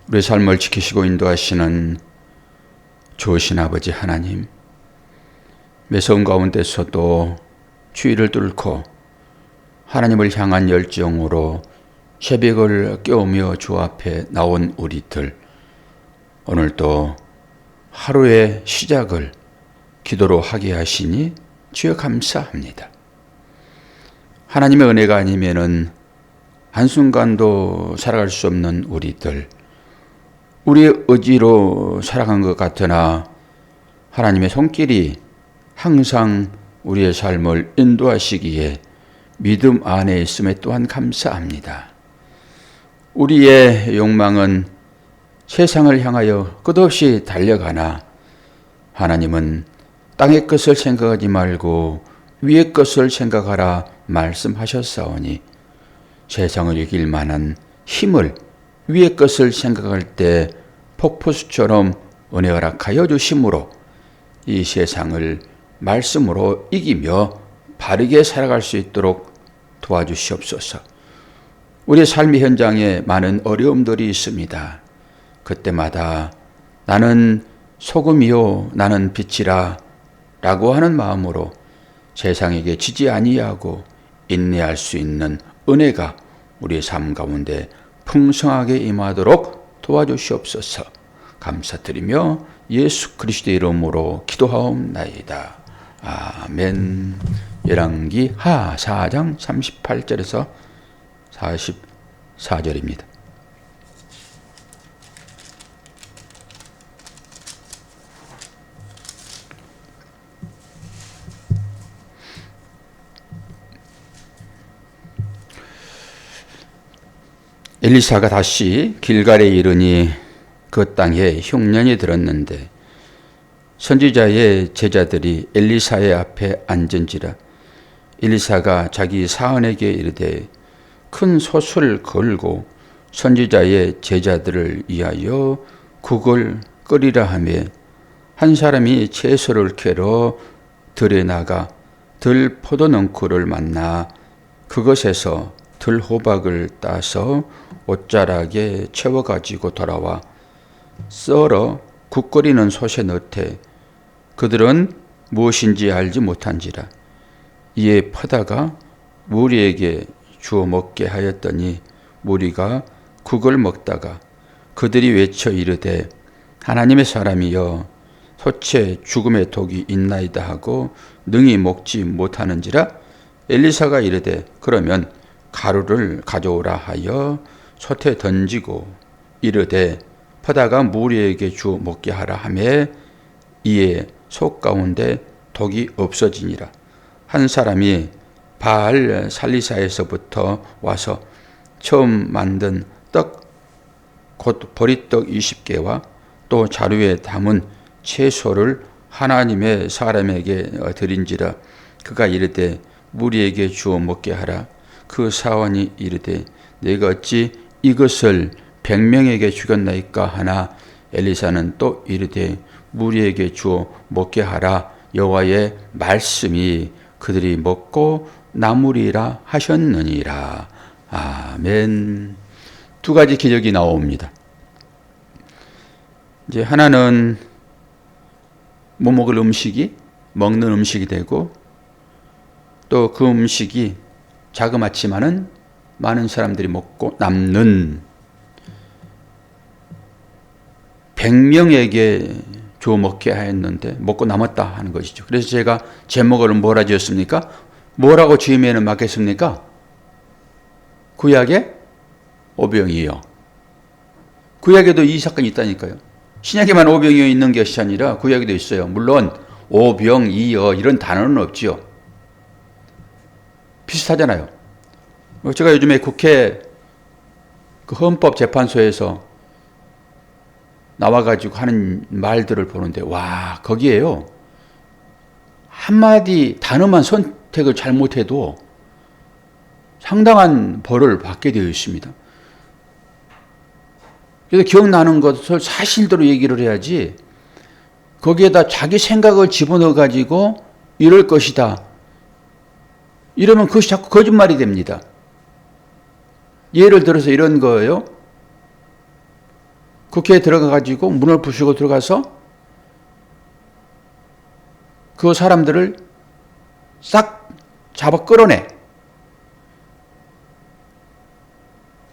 우리 삶을 지키시고 인도하시는 좋으신 아버지 하나님, 매서운 가운데서도 주의를 뚫고 하나님을 향한 열정으로 새벽을 깨우며 주 앞에 나온 우리들, 오늘도 하루의 시작을 기도로 하게 하시니 주여 감사합니다. 하나님의 은혜가 아니면은 한순간도 살아갈 수 없는 우리들, 우리의 의지로 살아간 것 같으나 하나님의 손길이 항상 우리의 삶을 인도하시기에 믿음 안에 있음에 또한 감사합니다. 우리의 욕망은 세상을 향하여 끝없이 달려가나 하나님은 땅의 것을 생각하지 말고 위의 것을 생각하라 말씀하셨사오니 세상을 이길 만한 힘을 위의 것을 생각할 때 폭포수처럼 은혜 허락하여 주심으로 이 세상을 말씀으로 이기며 바르게 살아갈 수 있도록 도와주시옵소서. 우리의 삶의 현장에 많은 어려움들이 있습니다. 그때마다 나는 소금이요 나는 빛이라 라고 하는 마음으로 세상에게 지지 아니하고 인내할 수 있는 은혜가 우리의 삶 가운데 풍성하게 임하도록 도와주시옵소서. 감사드리며 예수 그리스도의 이름으로 기도하옵나이다. 아멘. 열왕기 하 4장 38절에서 44절입니다. 엘리사가 다시 길갈에 이르니 그 땅에 흉년이 들었는데 선지자의 제자들이 엘리사의 앞에 앉은지라. 엘리사가 자기 사원에게 이르되 큰 솥을 걸고 선지자의 제자들을 위하여 국을 끓이라 하며 한 사람이 채소를 캐러 들에 나가 들 포도넝쿨을 만나 그것에서 들 호박을 따서 옷자락에 채워가지고 돌아와 썰어 국 끓이는 솥에 넣되 그들은 무엇인지 알지 못한지라. 이에 퍼다가 무리에게 주어 먹게 하였더니 무리가 국을 먹다가 그들이 외쳐 이르되 하나님의 사람이여 솥에 죽음의 독이 있나이다 하고 능히 먹지 못하는지라. 엘리사가 이르되 그러면 가루를 가져오라 하여 솥에 던지고 이르되 퍼다가 무리에게 주어 먹게 하라 하매 이에 솥 가운데 독이 없어지니라. 한 사람이 바알 살리사에서부터 와서 처음 만든 떡 곧 보리떡 20개와 또 자루에 담은 채소를 하나님의 사람에게 드린지라. 그가 이르되 무리에게 주어 먹게 하라. 그 사원이 이르되 내가 어찌 이것을 100명에게 주겠나이까 하나 엘리사는 또 이르되 무리에게 주어 먹게 하라. 여호와의 말씀이 그들이 먹고 나무리라 하셨느니라. 아멘. 두 가지 기적이 나옵니다. 이제 하나는 못 먹을 음식이 먹는 음식이 되고 또 그 음식이 자그맣지만은 많은 사람들이 먹고 남는 100명에게 주어 먹게 하였는데 먹고 남았다 하는 것이죠. 그래서 제가 제목을 뭐라 지었습니까? 뭐라고 지으면 맞겠습니까? 구약의 오병이어. 구약에도 이 사건이 있다니까요. 신약에만 오병이어 있는 것이 아니라 구약에도 있어요. 물론 오병이어 이런 단어는 없지요. 비슷하잖아요. 제가 요즘에 국회 그 헌법재판소에서 나와가지고 하는 말들을 보는데 와 거기에요. 한마디 단어만 선택을 잘못해도 상당한 벌을 받게 되어 있습니다. 그래서 기억나는 것을 사실대로 얘기를 해야지 거기에다 자기 생각을 집어넣어가지고 이럴 것이다. 이러면 그것이 자꾸 거짓말이 됩니다. 예를 들어서 이런 거예요. 국회에 들어가가지고 문을 부수고 들어가서 그 사람들을 싹 잡아 끌어내.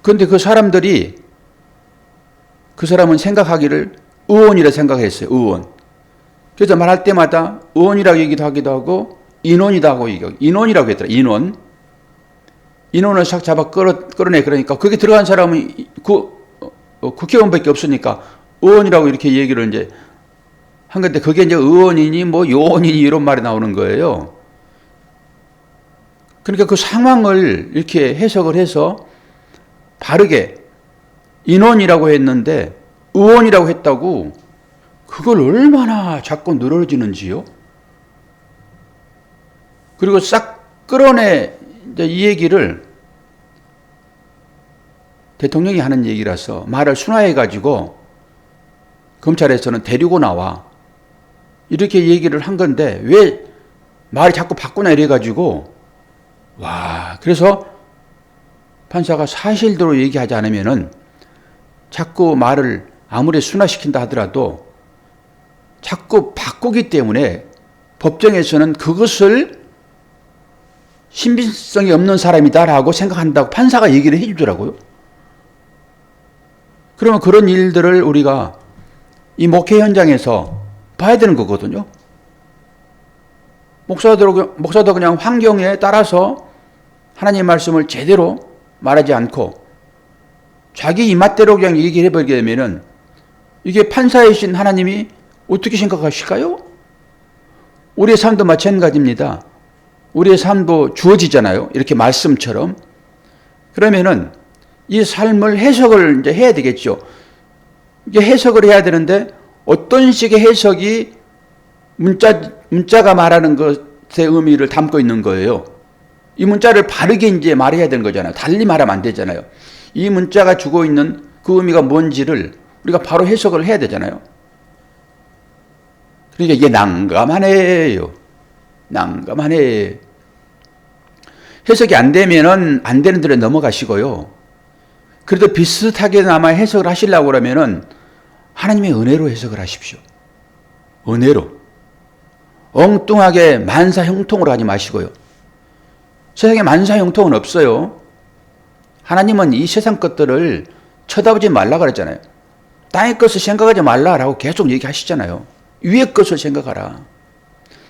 그런데 그 사람들이 그 사람은 생각하기를 의원이라 생각했어요. 의원. 그래서 말할 때마다 의원이라고 얘기도 하기도 하고 인원이라고 얘기하고 인원이라고 했더라. 인원. 인원을 싹 잡아 끌어내. 그러니까 거기 들어간 사람은 국회의원밖에 없으니까 의원이라고 이렇게 얘기를 이제 한 건데 그게 이제 의원이니 뭐 요원이니 이런 말이 나오는 거예요. 그러니까 그 상황을 이렇게 해석을 해서 바르게 인원이라고 했는데 의원이라고 했다고 그걸 얼마나 자꾸 늘어지는지요. 그리고 싹 끌어내 이제 이 얘기를 대통령이 하는 얘기라서 말을 순화해 가지고 검찰에서는 데리고 나와 이렇게 얘기를 한 건데 왜 말이 자꾸 바꾸나 이래 가지고 와 그래서 판사가 사실대로 얘기하지 않으면은 자꾸 말을 아무리 순화시킨다 하더라도 자꾸 바꾸기 때문에 법정에서는 그것을 신빙성이 없는 사람이다라고 생각한다고 판사가 얘기를 해주더라고요. 그러면 그런 일들을 우리가 이 목회 현장에서 봐야 되는 거거든요. 목사도 그냥 환경에 따라서 하나님의 말씀을 제대로 말하지 않고 자기 입맛대로 그냥 얘기를 해버리게 되면은 이게 판사이신 하나님이 어떻게 생각하실까요? 우리의 삶도 마찬가지입니다. 우리의 삶도 주어지잖아요. 이렇게 말씀처럼. 그러면은 이 삶을 해석을 이제 해야 되겠죠. 이게 해석을 해야 되는데 어떤 식의 해석이 문자가 말하는 것의 의미를 담고 있는 거예요. 이 문자를 바르게 이제 말해야 되는 거잖아요. 달리 말하면 안 되잖아요. 이 문자가 주고 있는 그 의미가 뭔지를 우리가 바로 해석을 해야 되잖아요. 그러니까 이게 난감하네요. 난감하네. 해석이 안 되면은 안 되는 대로 넘어가시고요. 그래도 비슷하게나마 해석을 하시려고 그러면은 하나님의 은혜로 해석을 하십시오. 은혜로. 엉뚱하게 만사형통으로 하지 마시고요. 세상에 만사형통은 없어요. 하나님은 이 세상 것들을 쳐다보지 말라 그랬잖아요. 땅의 것을 생각하지 말라라고 계속 얘기하시잖아요. 위의 것을 생각하라.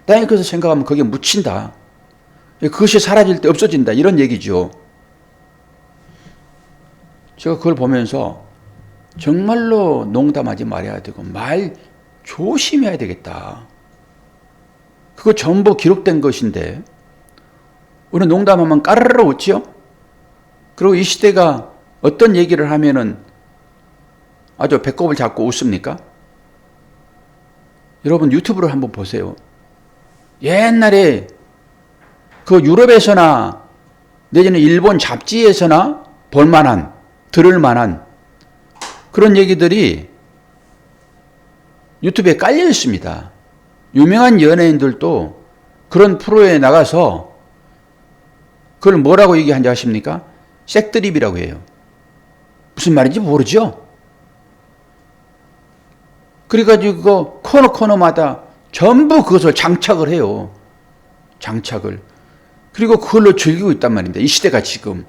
땅의 것을 생각하면 거기에 묻힌다. 그것이 사라질 때 없어진다. 이런 얘기죠. 제가 그걸 보면서 정말로 농담하지 말아야 되고 말 조심해야 되겠다. 그거 전부 기록된 것인데 우리 농담하면 까르르 웃지요? 그리고 이 시대가 어떤 얘기를 하면은 아주 배꼽을 잡고 웃습니까? 여러분 유튜브를 한번 보세요. 옛날에 그 유럽에서나 내지는 일본 잡지에서나 볼만한 들을만한 그런 얘기들이 유튜브에 깔려 있습니다. 유명한 연예인들도 그런 프로에 나가서 그걸 뭐라고 얘기한지 아십니까? 색드립이라고 해요. 무슨 말인지 모르죠? 그래가지고 코너마다 전부 그것을 장착을 해요. 장착을. 그리고 그걸로 즐기고 있단 말입니다. 이 시대가 지금.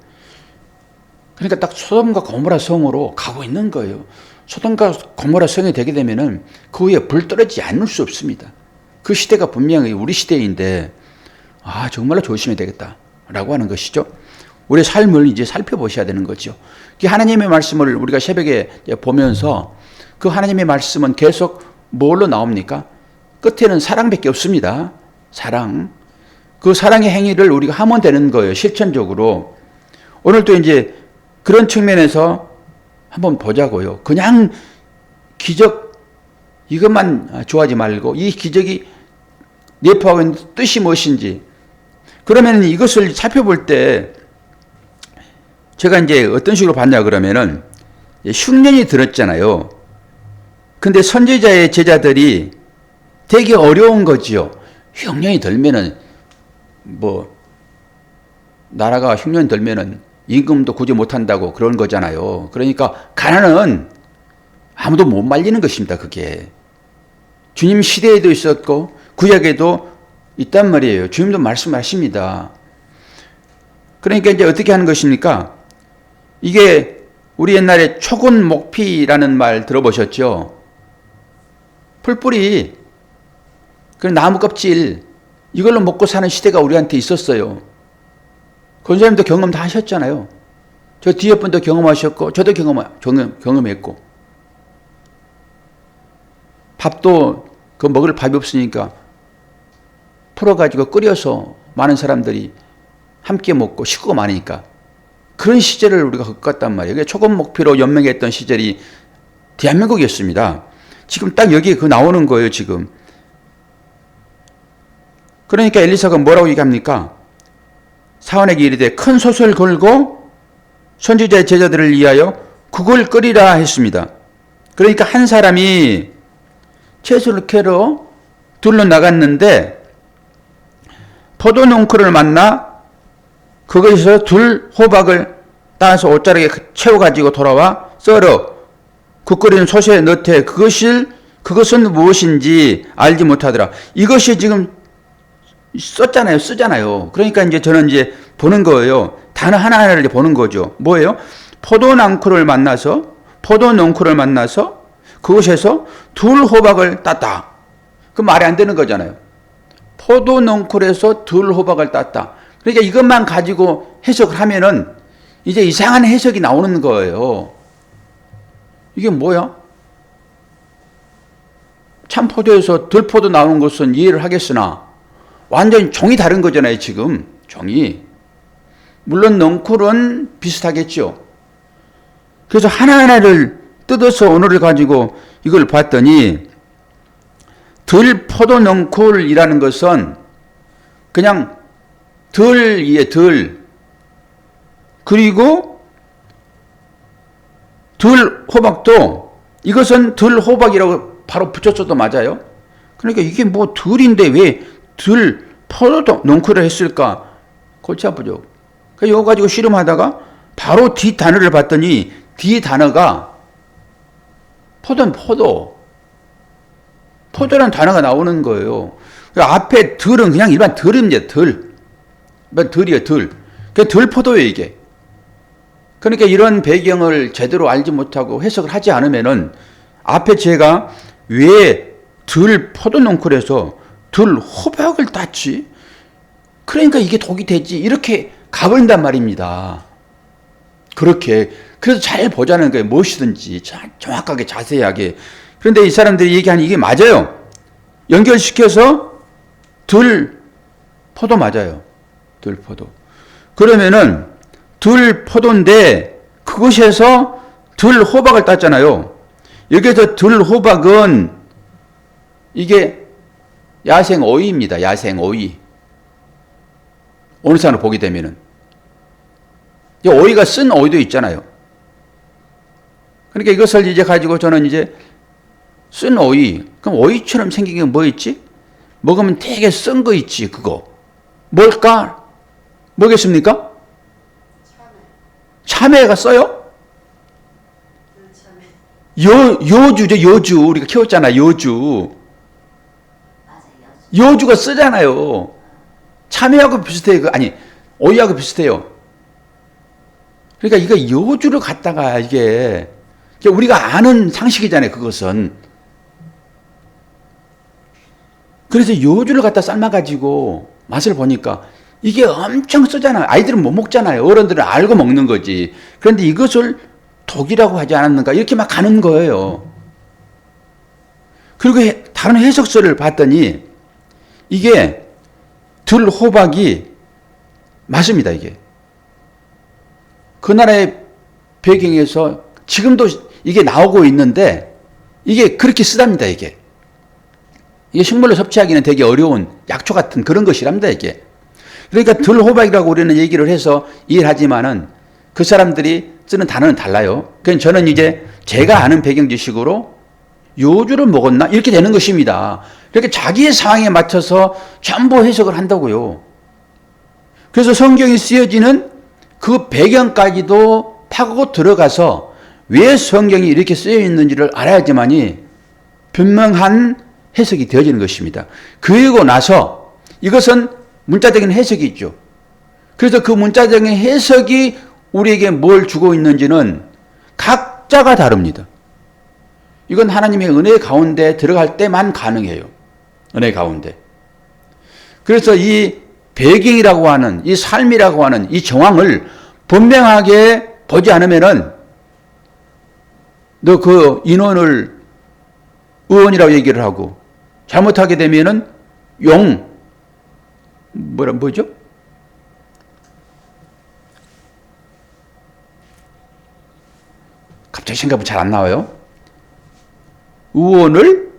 그러니까 딱 소돔과 고모라 성으로 가고 있는 거예요. 소돔과 고모라 성이 되게 되면은 그 위에 불 떨어지지 않을 수 없습니다. 그 시대가 분명히 우리 시대인데 정말로 조심해야 되겠다라고 하는 것이죠. 우리의 삶을 이제 살펴보셔야 되는 거죠. 하나님의 말씀을 우리가 새벽에 보면서 그 하나님의 말씀은 계속 뭘로 나옵니까? 끝에는 사랑밖에 없습니다. 사랑. 그 사랑의 행위를 우리가 하면 되는 거예요. 실천적으로. 오늘도 이제 그런 측면에서 한번 보자고요. 그냥 기적 이것만 좋아하지 말고 이 기적이 내포하고 있는 뜻이 무엇인지 그러면 이것을 살펴볼 때 제가 이제 어떤 식으로 봤냐 그러면은 흉년이 들었잖아요. 근데 선지자의 제자들이 되게 어려운 거지요. 흉년이 들면은 나라가 흉년이 들면은 임금도 구제 못한다고 그런 거잖아요. 그러니까 가난은 아무도 못 말리는 것입니다. 그게. 주님 시대에도 있었고 구약에도 있단 말이에요. 주님도 말씀하십니다. 그러니까 이제 어떻게 하는 것입니까? 이게 우리 옛날에 초근 목피라는 말 들어보셨죠? 풀뿌리, 그 나무 껍질 이걸로 먹고 사는 시대가 우리한테 있었어요. 권사님도 경험 다 하셨잖아요. 저 뒤에 분도 경험하셨고 저도 경험했고 밥도 그 먹을 밥이 없으니까 풀어가지고 끓여서 많은 사람들이 함께 먹고 식구가 많으니까 그런 시절을 우리가 겪었단 말이에요. 초급 목표로 연맹했던 시절이 대한민국이었습니다. 지금 딱 여기에 그 나오는 거예요, 지금. 그러니까 엘리사가 뭐라고 얘기합니까? 사원에게 이르되 큰 솥을 걸고 선지자의 제자들을 위하여 국을 끓이라 했습니다. 그러니까 한 사람이 채소를 캐러 둘러 나갔는데 포도 농크를 만나 거기서 둘 호박을 따서 옷자락에 채워가지고 돌아와 썰어 국 끓이는 솥에 넣되 그것은 무엇인지 알지 못하더라. 이것이 지금 쓰잖아요. 그러니까 이제 저는 이제 보는 거예요. 단어 하나하나를 이제 보는 거죠. 뭐예요? 포도 농크를 만나서 그곳에서 둘 호박을 땄다. 그 말이 안 되는 거잖아요. 포도 농쿨에서 둘 호박을 땄다. 그러니까 이것만 가지고 해석을 하면은 이제 이상한 해석이 나오는 거예요. 이게 뭐야? 참포도에서 들포도 나오는 것은 이해를 하겠으나 완전히 종이 다른 거잖아요, 지금. 종이. 물론 넝쿨은 비슷하겠죠. 그래서 하나하나를 뜯어서 언어를 가지고 이걸 봤더니 들포도 넝쿨이라는 것은 그냥 들이에 들, 그리고 들 호박도 이것은 들 호박이라고 바로 붙였어도 맞아요. 그러니까 이게 뭐 들인데 왜 들 포도 넝쿨을 했을까? 골치 아프죠. 그래서 이거 가지고 씨름하다가 바로 뒤 단어를 봤더니 뒤 단어가 포도는 포도라는 단어가 나오는 거예요. 앞에 들은 그냥 일반 들입니다. 들이에요, 들. 그게 들포도예요, 이게. 그러니까 이런 배경을 제대로 알지 못하고 해석을 하지 않으면은 앞에 제가 왜 들포도 넝쿨에서 들 호박을 땄지? 그러니까 이게 독이 되지. 이렇게 가버린단 말입니다. 그렇게. 그래서 잘 보자는 거예요. 무엇이든지 정확하게 자세하게. 그런데 이 사람들이 얘기하는 이게 맞아요. 연결시켜서 들포도 맞아요. 들포도. 그러면은 들포도인데 그곳에서 들호박을 땄잖아요. 여기서 들호박은 이게 야생오이입니다. 야생오이. 어느 사람을 보게 되면은 오이가 쓴 오이도 있잖아요. 그러니까 이것을 이제 가지고 저는 이제 쓴 오이. 그럼 오이처럼 생긴 게 뭐 있지? 먹으면 되게 쓴 거 있지, 그거. 뭘까? 뭐겠습니까? 참외가 써요? 여주죠, 여주. 우리가 키웠잖아, 여주. 여주가 쓰잖아요. 참외하고 비슷해요. 아니, 오이하고 비슷해요. 그러니까 이거 여주를 갖다가 이게 우리가 아는 상식이잖아요, 그것은. 그래서 여주를 갖다 삶아가지고 맛을 보니까 이게 엄청 쓰잖아요. 아이들은 못 먹잖아요. 어른들은 알고 먹는 거지. 그런데 이것을 독이라고 하지 않았는가 이렇게 막 가는 거예요. 그리고 다른 해석서를 봤더니 이게 들호박이 맞습니다. 이게 그 나라의 배경에서 지금도 이게 나오고 있는데 이게 그렇게 쓰답니다. 이게 식물로 섭취하기는 되게 어려운 약초 같은 그런 것이랍니다. 이게 그러니까 들호박이라고 우리는 얘기를 해서 이해를 하지만은 그 사람들이 쓰는 단어는 달라요. 그래서 저는 이제 제가 아는 배경 지식으로 요주를 먹었나 이렇게 되는 것입니다. 그렇게 자기의 상황에 맞춰서 전부 해석을 한다고요. 그래서 성경이 쓰여지는 그 배경까지도 파고 들어가서 왜 성경이 이렇게 쓰여 있는지를 알아야지만이 분명한 해석이 되어지는 것입니다. 그리고 나서 이것은 문자적인 해석이 있죠. 그래서 그 문자적인 해석이 우리에게 뭘 주고 있는지는 각자가 다릅니다. 이건 하나님의 은혜 가운데 들어갈 때만 가능해요. 은혜 가운데. 그래서 이 배경이라고 하는, 이 삶이라고 하는 이 정황을 분명하게 보지 않으면은 너 그 인원을 의원이라고 얘기를 하고 잘못하게 되면은 뭐죠? 갑자기 생각이 잘 안 나와요. 의원을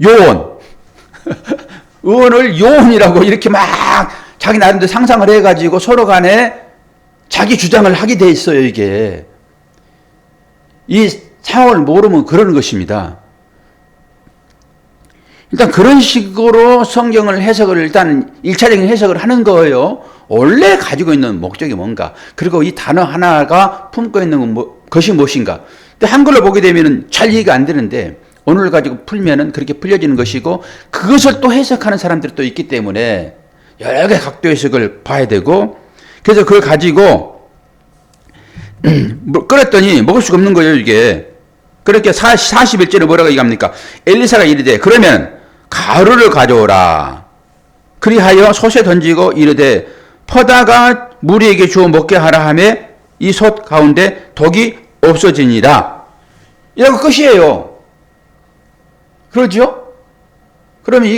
요원. 의원을 요원이라고 이렇게 막 자기 나름대로 상상을 해가지고 서로 간에 자기 주장을 하게 돼 있어요, 이게. 이 상황을 모르면 그러는 것입니다. 일단 그런 식으로 성경을 해석을 일단 1차적인 해석을 하는 거예요. 원래 가지고 있는 목적이 뭔가, 그리고 이 단어 하나가 품고 있는 것이 무엇인가. 근데 한글로 보게 되면 잘 이해가 안 되는데 오늘 가지고 풀면은 그렇게 풀려지는 것이고, 그것을 또 해석하는 사람들이 또 있기 때문에 여러 개 각도 해석을 봐야 되고, 그래서 그걸 가지고 끓였더니 먹을 수가 없는 거예요, 이게. 그렇게 41절에 뭐라고 얘기합니까? 엘리사가 이르되 그러면 가루를 가져오라. 그리하여 솥에 던지고 이르되 퍼다가 무리에게 주어 먹게 하라 하며 이 솥 가운데 독이 없어지니라. 이라고 끝이에요. 그러죠? 그러면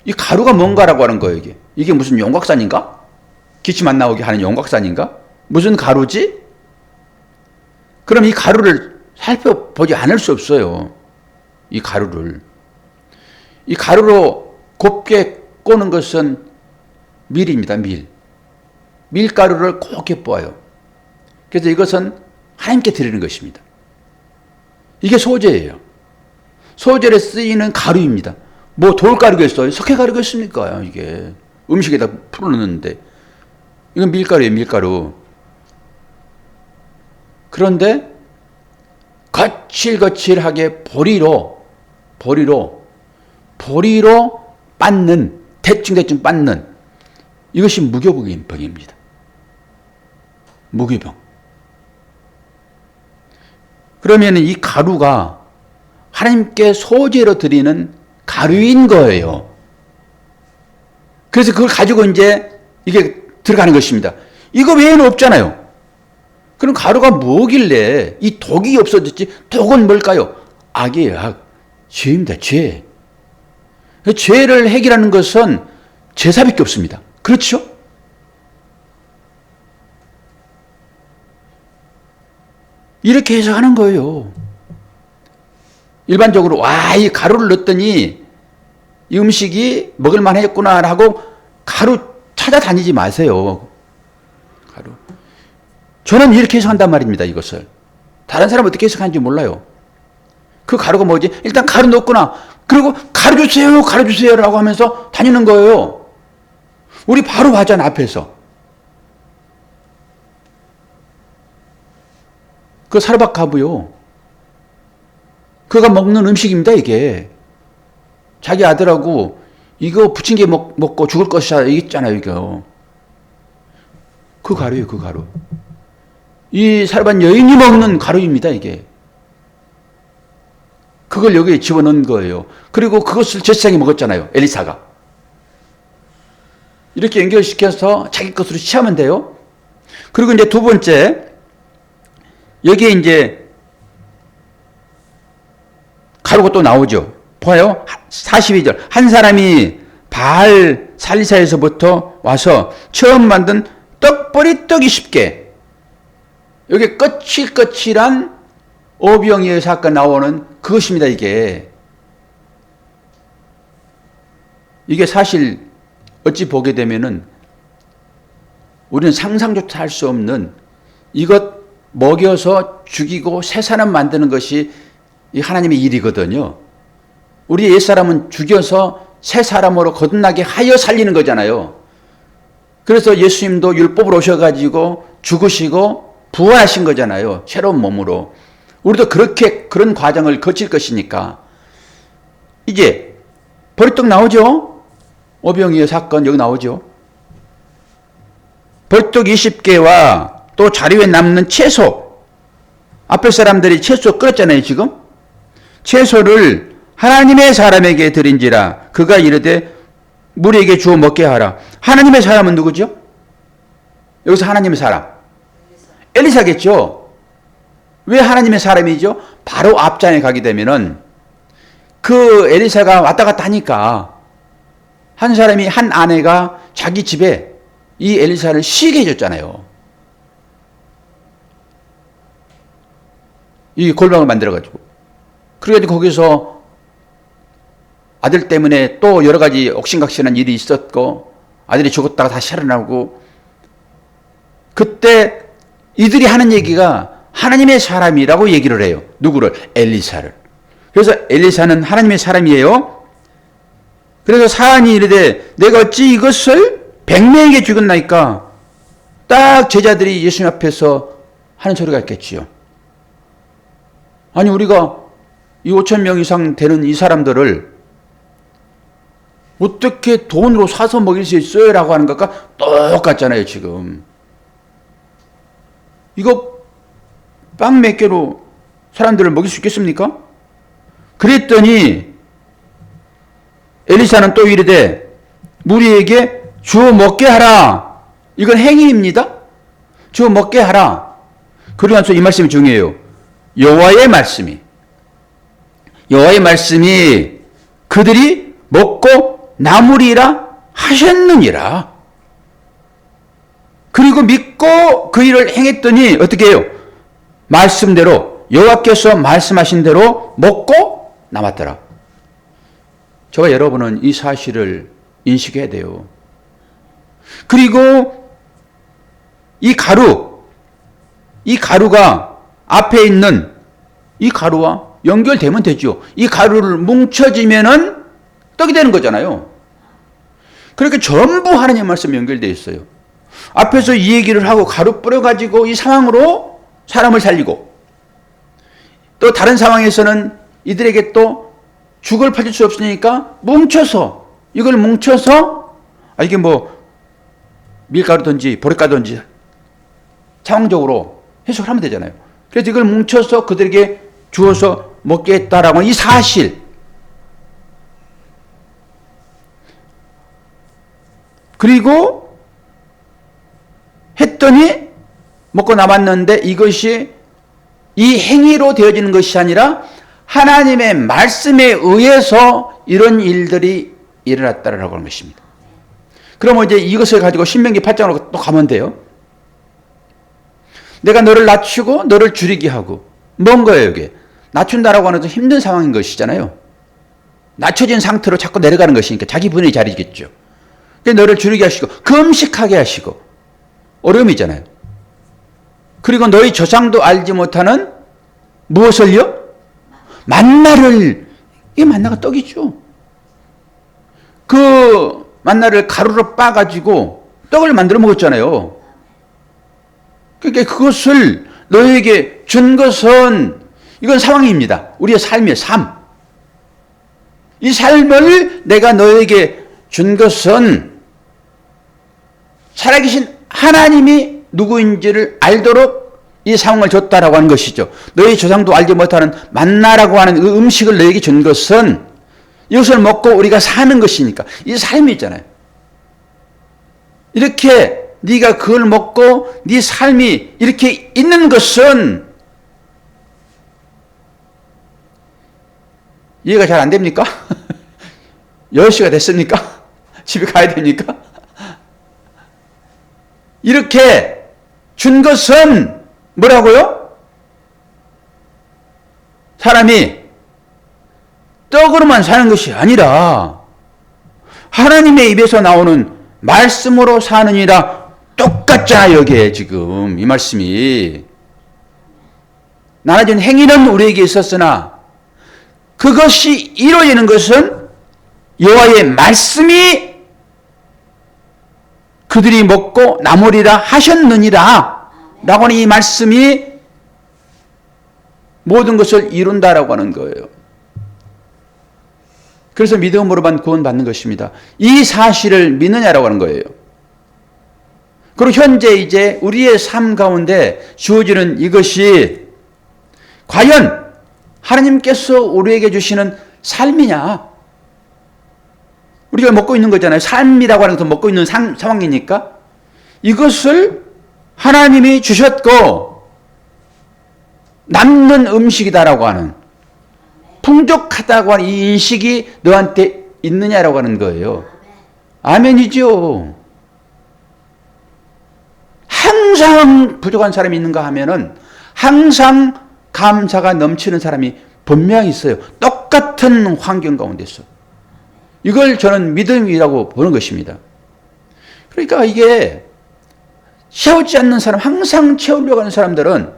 이 가루가 뭔가라고 하는 거예요, 이게. 이게 무슨 용곽산인가? 기침 안 나오게 하는 용곽산인가? 무슨 가루지? 그럼 이 가루를 살펴보지 않을 수 없어요. 이 가루를. 이 가루로 곱게 꼬는 것은 밀입니다, 밀. 밀가루를 곱게 뽀아요. 그래서 이것은 하나님께 드리는 것입니다. 이게 소재예요. 소재에 쓰이는 가루입니다. 뭐 돌가루겠어요? 석회가루겠습니까? 이게 음식에다 풀어넣는데. 이건 밀가루예요, 밀가루. 그런데 거칠거칠하게 보리로 빻는, 대충 빻는, 이것이 무교병입니다. 무교병. 그러면 이 가루가 하나님께 소재로 드리는 가루인 거예요. 그래서 그걸 가지고 이제 이게 들어가는 것입니다. 이거 외에는 없잖아요. 그럼 가루가 뭐길래 이 독이 없어졌지? 독은 뭘까요? 악이에요, 악. 죄입니다, 죄. 죄를 해결하는 것은 제사밖에 없습니다. 그렇죠? 이렇게 해서 하는 거예요. 일반적으로 이 가루를 넣었더니 이 음식이 먹을만 했구나 하고 가루 찾아다니지 마세요. 가루. 저는 이렇게 해석한단 말입니다, 이것을. 다른 사람은 어떻게 해석하는지 몰라요. 그 가루가 뭐지? 일단 가루 넣었구나. 그리고 가루 주세요 라고 하면서 다니는 거예요. 우리 바로 봤잖아, 앞에서. 그 사르밧 가부요. 그가 먹는 음식입니다, 이게. 자기 아들하고 이거 부침개 먹고 죽을 것이다 얘기했잖아요, 이거. 그 가루예요, 그 가루. 이 사르밧 여인이 먹는 가루입니다, 이게. 그걸 여기에 집어넣은 거예요. 그리고 그것을 제사장이 먹었잖아요, 엘리사가. 이렇게 연결시켜서 자기 것으로 취하면 돼요. 그리고 이제 두 번째, 여기에 이제 가루가 또 나오죠. 봐요. 42절. 한 사람이 바알 살리사에서부터 와서 처음 만든 떡벌이 떡이 쉽게. 여기 거칠거칠한 오병이어 사건 나오는 그것입니다, 이게. 이게 사실 어찌 보게 되면은 우리는 상상조차 할 수 없는, 이것 먹여서 죽이고 새 사람 만드는 것이 이 하나님의 일이거든요. 우리 옛사람은 죽여서 새 사람으로 거듭나게 하여 살리는 거잖아요. 그래서 예수님도 율법으로 오셔가지고 죽으시고 부활하신 거잖아요. 새로운 몸으로. 우리도 그렇게 그런 과정을 거칠 것이니까. 이제 벌떡 나오죠. 오병이어 사건 여기 나오죠. 벌떡 20개와 또 자리 위에 남는 채소. 앞에 사람들이 채소 끓였잖아요 지금. 채소를 하나님의 사람에게 드린지라 그가 이르되 무리에게 주어 먹게 하라. 하나님의 사람은 누구죠? 여기서 하나님의 사람. 엘리사겠죠. 왜 하나님의 사람이죠? 바로 앞장에 가게 되면은 그 엘리사가 왔다 갔다 하니까 한 사람이 한 아내가 자기 집에 이 엘리사를 쉬게 해줬잖아요. 이 골방을 만들어가지고. 그래가지고 거기서 아들 때문에 또 여러 가지 옥신각신한 일이 있었고 아들이 죽었다가 다시 살아나고 그때 이들이 하는 얘기가 하나님의 사람이라고 얘기를 해요. 누구를? 엘리사를. 그래서 엘리사는 하나님의 사람이에요. 그래서 사안이 이르되 내가 어찌 이것을 100명에게 주겠나이까? 딱 제자들이 예수님 앞에서 하는 소리가 있겠지요. 아니 우리가 이 5,000명 이상 되는 이 사람들을 어떻게 돈으로 사서 먹일 수 있어요? 라고 하는 것과 똑같잖아요 지금. 이거 빵 몇 개로 사람들을 먹일 수 있겠습니까? 그랬더니 엘리사는 또 이르되 무리에게 주어 먹게 하라. 이건 행위입니다. 주어 먹게 하라. 그러고 나서 이 말씀이 중요해요. 여호와의 말씀이 그들이 먹고 남으리라 하셨느니라. 그리고 믿고 그 일을 행했더니 어떻게 해요? 말씀대로 여호와께서 말씀하신 대로 먹고 남았더라. 저와 여러분은 이 사실을 인식해야 돼요. 그리고 이 가루가 앞에 있는 이 가루와 연결되면 되죠. 이 가루를 뭉쳐지면은 떡이 되는 거잖아요. 그렇게 전부 하나님의 말씀에 연결되어 있어요. 앞에서 이 얘기를 하고 가루 뿌려가지고 이 상황으로 사람을 살리고 또 다른 상황에서는 이들에게 또 죽을 파줄 수 없으니까 이걸 뭉쳐서 이게 뭐 밀가루든지 보리가루든지 상황적으로 해석을 하면 되잖아요. 그래서 이걸 뭉쳐서 그들에게 주어서 먹게 했다라고 하는 이 사실. 그리고 했더니 먹고 남았는데 이것이 이 행위로 되어지는 것이 아니라 하나님의 말씀에 의해서 이런 일들이 일어났다라고 하는 것입니다. 그러면 이제 이것을 가지고 신명기 8장으로 또 가면 돼요. 내가 너를 낮추고 너를 줄이게 하고 뭔 거예요 이게? 낮춘다라고 하는 건 힘든 상황인 것이잖아요. 낮춰진 상태로 자꾸 내려가는 것이니까 자기 분의 자리겠죠. 너를 줄이게 하시고 금식하게 하시고 어려움이잖아요. 그리고 너희 조상도 알지 못하는 무엇을요? 만나를. 이 만나가 떡이죠. 그 만나를 가루로 빻아가지고 떡을 만들어 먹었잖아요. 그러니까 그것을 너에게 준 것은 이건 상황입니다. 우리의 삶이에요. 삶. 이 삶을 내가 너에게 준 것은 살아계신 하나님이 누구인지를 알도록 이 상황을 줬다라고 하는 것이죠. 너희 조상도 알지 못하는 만나라고 하는 그 음식을 너에게 준 것은 이것을 먹고 우리가 사는 것이니까 이 삶이 있잖아요. 이렇게 네가 그걸 먹고 네 삶이 이렇게 있는 것은 이해가 잘 안 됩니까? 10시가 됐습니까? 집에 가야 됩니까? 이렇게 준 것은 뭐라고요? 사람이 떡으로만 사는 것이 아니라 하나님의 입에서 나오는 말씀으로 사느니라. 똑같잖아요. 여기에 지금 이 말씀이. 나눠진 행위는 우리에게 있었으나 그것이 이루어지는 것은 여호와의 말씀이 그들이 먹고 남으리라 하셨느니라 라고 하는 이 말씀이 모든 것을 이룬다라고 하는 거예요. 그래서 믿음으로만 구원받는 것입니다. 이 사실을 믿느냐라고 하는 거예요. 그리고 현재 이제 우리의 삶 가운데 주어지는 이것이 과연 하나님께서 우리에게 주시는 삶이냐? 우리가 먹고 있는 거잖아요. 삶이라고 하는 것은 먹고 있는 상황이니까 이것을 하나님이 주셨고 남는 음식이다라고 하는, 풍족하다고 하는 이 인식이 너한테 있느냐라고 하는 거예요. 아멘이죠. 항상 부족한 사람이 있는가 하면은 항상 감사가 넘치는 사람이 분명히 있어요. 똑같은 환경 가운데서. 이걸 저는 믿음이라고 보는 것입니다. 그러니까 이게 채우지 않는 사람, 항상 채우려고 하는 사람들은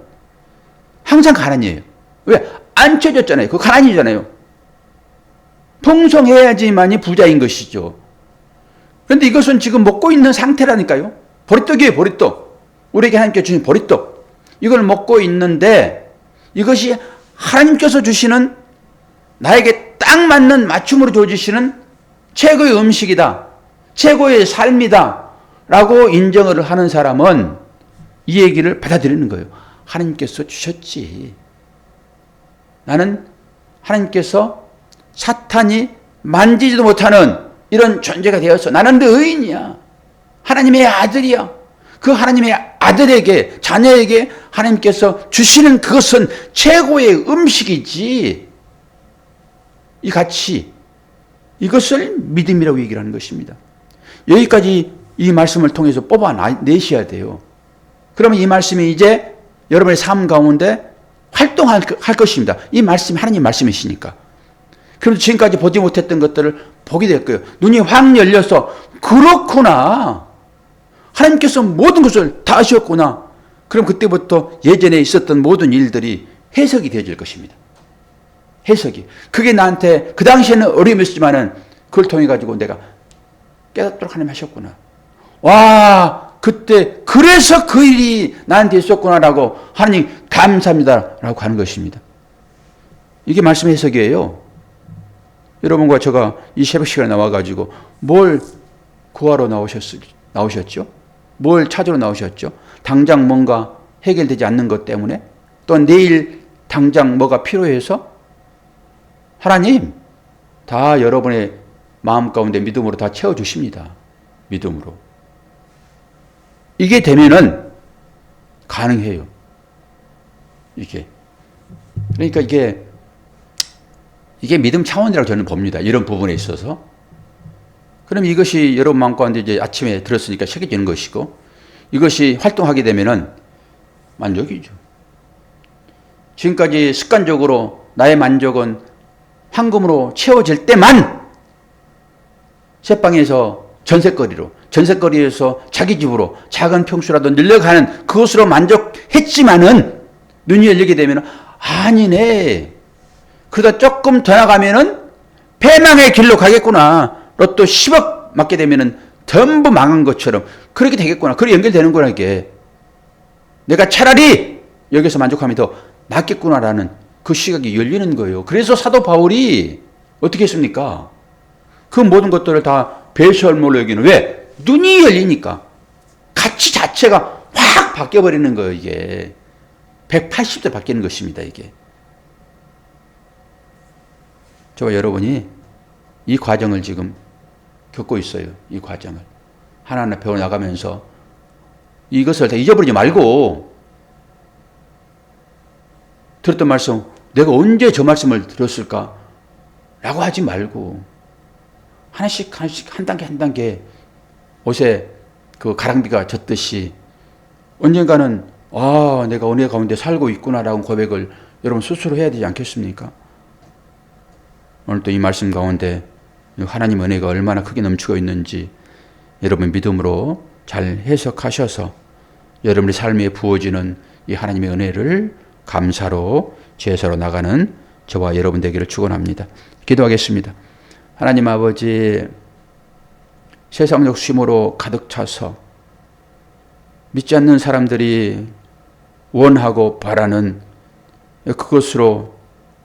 항상 가난이에요. 왜? 안 채워졌잖아요. 그거 가난이잖아요. 풍성해야지만이 부자인 것이죠. 그런데 이것은 지금 먹고 있는 상태라니까요. 보리떡이에요, 보리떡. 우리에게 하나님께 주신 보리떡. 이걸 먹고 있는데 이것이 하나님께서 주시는 나에게 딱 맞는 맞춤으로 주어지시는 최고의 음식이다. 최고의 삶이다. 라고 인정을 하는 사람은 이 얘기를 받아들이는 거예요. 하나님께서 주셨지. 나는 하나님께서 사탄이 만지지도 못하는 이런 존재가 되어서 나는 의인이야. 하나님의 아들이야. 그 하나님의 아들에게, 자녀에게 하나님께서 주시는 그것은 최고의 음식이지. 이 가치, 이것을 믿음이라고 얘기를 하는 것입니다. 여기까지 이 말씀을 통해서 뽑아내셔야 돼요. 그러면 이 말씀이 이제 여러분의 삶 가운데 활동할 것입니다. 이 말씀이 하나님 말씀이시니까. 그래서 지금까지 보지 못했던 것들을 보게 될 거예요. 눈이 확 열려서 그렇구나. 하나님께서 모든 것을 다 하셨구나. 그럼 그때부터 예전에 있었던 모든 일들이 해석이 되어질 것입니다. 해석이. 그게 나한테 그 당시에는 어려움이 있었지만은 그걸 통해 가지고 내가 깨닫도록 하나님 하셨구나. 와, 그때 그래서 그 일이 나한테 있었구나라고 하나님 감사합니다라고 하는 것입니다. 이게 말씀 해석이에요. 여러분과 제가 이 새벽 시간에 나와가지고 뭘 구하러 나오셨죠? 뭘 찾으러 나오셨죠? 당장 뭔가 해결되지 않는 것 때문에, 또 내일 당장 뭐가 필요해서 하나님 다 여러분의 마음 가운데 믿음으로 다 채워주십니다. 믿음으로. 이게 되면은 가능해요. 이게. 그러니까 이게 믿음 차원이라고 저는 봅니다. 이런 부분에 있어서. 그럼 이것이 여러분 마음 가운데 이제 아침에 들었으니까 새겨지는 것이고, 이것이 활동하게 되면은 만족이죠. 지금까지 습관적으로 나의 만족은 황금으로 채워질 때만 새방에서 전셋거리에서 자기 집으로 작은 평수라도 늘려가는 그것으로 만족했지만은 눈이 열리게 되면 아니네. 그러다 조금 더 나가면은 패망의 길로 가겠구나. 로또 10억 맞게 되면은 전부 망한 것처럼 그렇게 되겠구나. 그렇게 연결되는구나 이게. 내가 차라리 여기서 만족하면 더 낫겠구나라는 그 시각이 열리는 거예요. 그래서 사도 바울이 어떻게 했습니까? 그 모든 것들을 다 배설물로 여기는 왜? 눈이 열리니까. 가치 자체가 확 바뀌어버리는 거예요, 이게. 180도 바뀌는 것입니다, 이게. 저와 여러분이 이 과정을 지금 겪고 있어요. 이 과정을. 하나하나 배워나가면서 이것을 다 잊어버리지 말고 들었던 말씀, 내가 언제 저 말씀을 들었을까? 라고 하지 말고 하나씩 한 단계 옷에 그 가랑비가 젖듯이 언젠가는 내가 은혜 가운데 살고 있구나라는 고백을 여러분 스스로 해야 되지 않겠습니까? 오늘 또 이 말씀 가운데 하나님 은혜가 얼마나 크게 넘치고 있는지 여러분 믿음으로 잘 해석하셔서 여러분의 삶에 부어지는 이 하나님의 은혜를 감사로 제사로 나가는 저와 여러분 되기를 축원합니다. 기도하겠습니다. 하나님 아버지, 세상 욕심으로 가득 차서 믿지 않는 사람들이 원하고 바라는 그것으로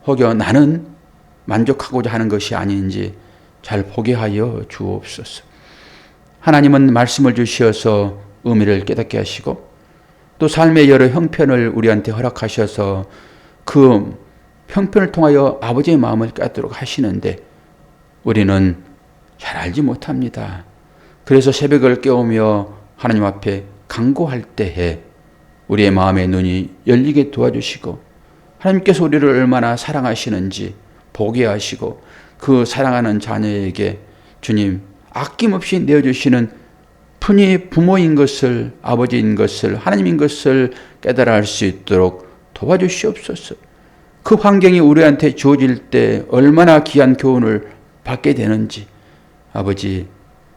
혹여 나는 만족하고자 하는 것이 아닌지 잘 보게 하여 주옵소서. 하나님은 말씀을 주시어서 의미를 깨닫게 하시고 또 삶의 여러 형편을 우리한테 허락하셔서 그 형편을 통하여 아버지의 마음을 깨닫도록 하시는데 우리는 잘 알지 못합니다. 그래서 새벽을 깨우며 하나님 앞에 간구할 때에 우리의 마음의 눈이 열리게 도와주시고 하나님께서 우리를 얼마나 사랑하시는지 보게 하시고 그 사랑하는 자녀에게 주님 아낌없이 내어주시는 분이 부모인 것을, 아버지인 것을, 하나님인 것을 깨달아 알 수 있도록 도와주시옵소서. 그 환경이 우리한테 주어질 때 얼마나 귀한 교훈을 받게 되는지 아버지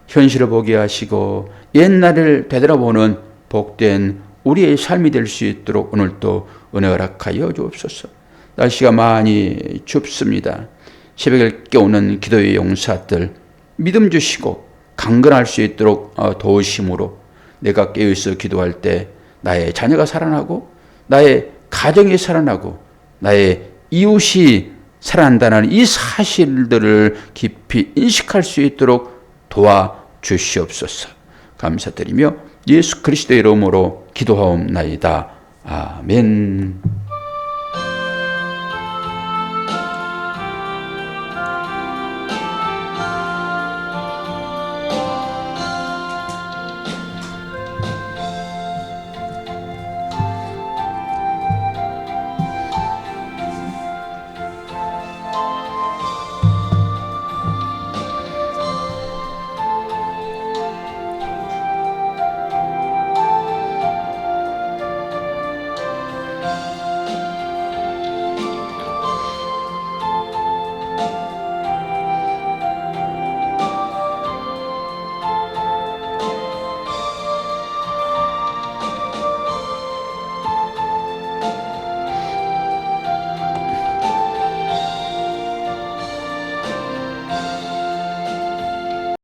현실을 보게 하시고 옛날을 되돌아보는 복된 우리의 삶이 될 수 있도록 오늘도 은혜 허락하여 주옵소서. 날씨가 많이 춥습니다. 새벽을 깨우는 기도의 용사들 믿음 주시고 강건할 수 있도록 도우심으로 내가 깨어있어 기도할 때 나의 자녀가 살아나고 나의 가정이 살아나고 나의 이웃이 살아난다는 이 사실들을 깊이 인식할 수 있도록 도와주시옵소서. 감사드리며 예수 그리스도의 이름으로 기도하옵나이다. 아멘.